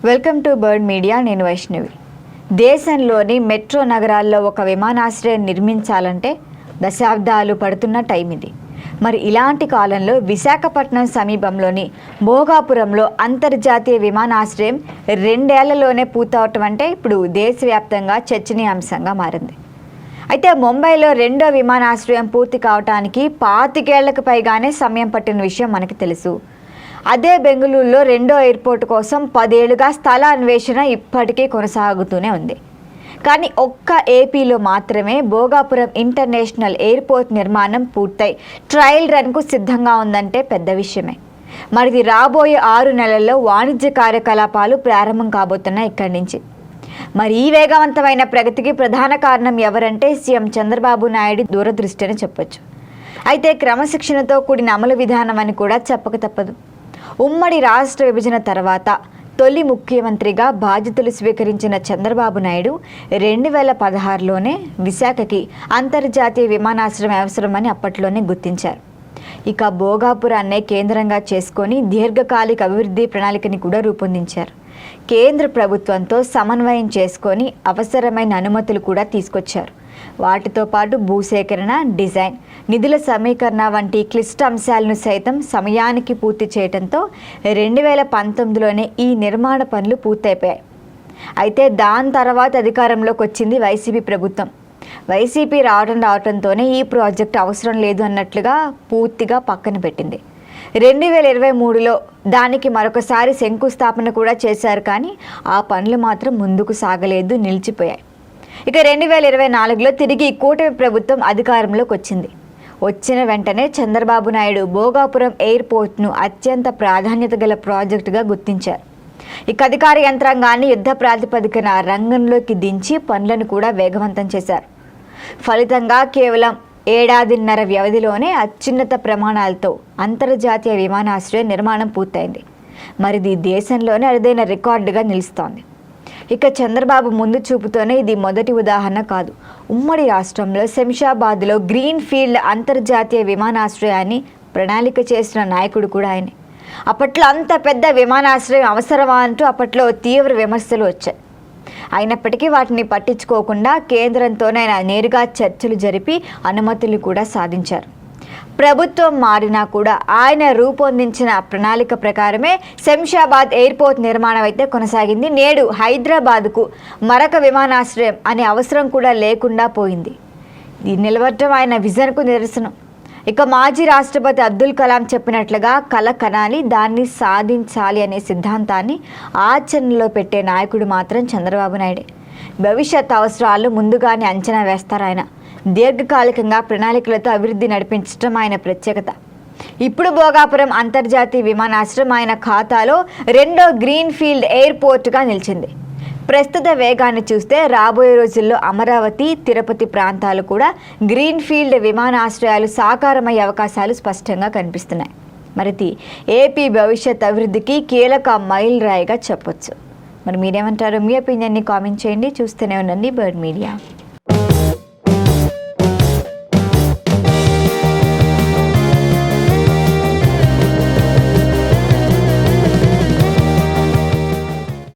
Welcome to bird media. నేను వైష్ణవి. దేశంలోని metro నగరాల్లో ఒక విమానాశ్రయం నిర్మించాలంటే దశాబ్దాలు పడుతున్న టైం ఇది. మరి ఇలాంటి కాలంలో విశాఖపట్నం సమీపంలోని భోగాపురంలో అంతర్జాతీయ విమానాశ్రయం 2 ఏళ్లలోనే పూర్తవటం అంటే ఇప్పుడు దేశవ్యాప్తంగా చర్చనీయాంశంగా మారింది. అయితే ముంబైలో 2వ విమానాశ్రయం పూర్తి కావడానికి 25 ఏళ్లకు పైగానే సమయం పట్టిన విషయం మనకి తెలుసు. అదే బెంగళూరులో 2వ ఎయిర్పోర్ట్ కోసం 10 ఏళ్లుగా స్థల అన్వేషణ ఇప్పటికీ కొనసాగుతూనే ఉంది. కానీ ఒక్క ఏపీలో మాత్రమే భోగాపురం ఇంటర్నేషనల్ ఎయిర్పోర్ట్ నిర్మాణం పూర్తయి ట్రయల్ రన్కు సిద్ధంగా ఉందంటే పెద్ద విషయమే. మరి రాబోయే 6 నెలల్లో వాణిజ్య కార్యకలాపాలు ప్రారంభం కాబోతున్నాయి ఇక్కడి నుంచి. మరి ఈ వేగవంతమైన ప్రగతికి ప్రధాన కారణం ఎవరంటే సీఎం చంద్రబాబు నాయుడు దూరదృష్టి అని చెప్పొచ్చు. అయితే క్రమశిక్షణతో కూడిన అమలు విధానం అని కూడా చెప్పక తప్పదు. ఉమ్మడి రాష్ట్ర విభజన తర్వాత తొలి ముఖ్యమంత్రిగా బాధ్యతలు స్వీకరించిన చంద్రబాబు నాయుడు 2016లోనే విశాఖకి అంతర్జాతీయ విమానాశ్రయం అవసరమని అప్పట్లోనే గుర్తించారు. ఇక భోగాపురాన్నే కేంద్రంగా చేసుకొని దీర్ఘకాలిక అభివృద్ధి ప్రణాళికని కూడా రూపొందించారు. కేంద్ర ప్రభుత్వంతో సమన్వయం చేసుకొని అవసరమైన అనుమతులు కూడా తీసుకొచ్చారు. వాటితో పాటు భూసేకరణ, డిజైన్, నిధుల సమీకరణ వంటి క్లిష్ట అంశాలను సైతం సమయానికి పూర్తి చేయడంతో 2019లోనే ఈ నిర్మాణ పనులు పూర్తయిపోయాయి. అయితే దాని తర్వాత అధికారంలోకి వచ్చింది వైసీపీ ప్రభుత్వం. వైసీపీ రావడంతోనే ఈ ప్రాజెక్ట్ అవసరం లేదు అన్నట్లుగా పూర్తిగా పక్కన పెట్టింది. 2023లో దానికి మరొకసారి శంకుస్థాపన కూడా చేశారు. కానీ ఆ పనులు మాత్రం ముందుకు సాగలేదు, నిలిచిపోయాయి. ఇక 2024లో తిరిగి కూటమి ప్రభుత్వం అధికారంలోకి వచ్చింది. వచ్చిన వెంటనే చంద్రబాబు నాయుడు భోగాపురం ఎయిర్పోర్ట్ను అత్యంత ప్రాధాన్యత గల ప్రాజెక్టుగా గుర్తించారు. ఇక అధికార యంత్రాంగాన్ని యుద్ధ ప్రాతిపదికన రంగంలోకి దించి పనులను కూడా వేగవంతం చేశారు. ఫలితంగా కేవలం 1.5 ఏడాది వ్యవధిలోనే అత్యున్నత ప్రమాణాలతో అంతర్జాతీయ విమానాశ్రయం నిర్మాణం పూర్తయింది. మరిది దేశంలోనే అరుదైన రికార్డుగా నిలుస్తోంది. ఇక చంద్రబాబు ముందు చూపుతోనే ఇది మొదటి ఉదాహరణ కాదు. ఉమ్మడి రాష్ట్రంలో శంషాబాద్లో గ్రీన్ ఫీల్డ్ అంతర్జాతీయ విమానాశ్రయాన్ని ప్రణాళిక చేసిన నాయకుడు కూడా ఆయనే. అప్పట్లో అంత పెద్ద విమానాశ్రయం అవసరమా అంటూ అప్పట్లో తీవ్ర విమర్శలు వచ్చాయి. అయినప్పటికీ వాటిని పట్టించుకోకుండా కేంద్రంతోనే ఆయన నేరుగా చర్చలు జరిపి అనుమతులు కూడా సాధించారు. ప్రభుత్వం మారినా కూడా ఆయన రూపొందించిన ప్రణాళిక ప్రకారమే శంషాబాద్ ఎయిర్పోర్ట్ నిర్మాణం అయితే కొనసాగింది. నేడు హైదరాబాద్కు మరొక విమానాశ్రయం అనే అవసరం కూడా లేకుండా పోయింది. ఇది నిలబడటం ఆయన విజన్కు నిదర్శనం. ఇక మాజీ రాష్ట్రపతి అబ్దుల్ కలాం చెప్పినట్లుగా కల కనాలి, దాన్ని సాధించాలి అనే సిద్ధాంతాన్ని ఆచరణలో పెట్టే నాయకుడు మాత్రం చంద్రబాబు నాయుడే. భవిష్యత్ అవసరాలు ముందుగానే అంచనా వేస్తారు ఆయన. దీర్ఘకాలికంగా ప్రణాళికలతో అభివృద్ధి నడిపించడం ఆయన ప్రత్యేకత. ఇప్పుడు భోగాపురం అంతర్జాతీయ విమానాశ్రయం ఆయన ఖాతాలో 2వ గ్రీన్ ఫీల్డ్ ఎయిర్పోర్ట్గా నిలిచింది. ప్రస్తుత వేగాన్ని చూస్తే రాబోయే రోజుల్లో అమరావతి, తిరుపతి ప్రాంతాలు కూడా గ్రీన్ ఫీల్డ్ విమానాశ్రయాలు సాకారమయ్యే అవకాశాలు స్పష్టంగా కనిపిస్తున్నాయి. మరి ఏపీ భవిష్యత్ అభివృద్ధికి కీలక మైల్ రాయిగా చెప్పొచ్చు. మరి మీరేమంటారు? మీ ఒపీనియన్ని కామెంట్ చేయండి. చూస్తూనే ఉండండి బర్డ్ మీడియా.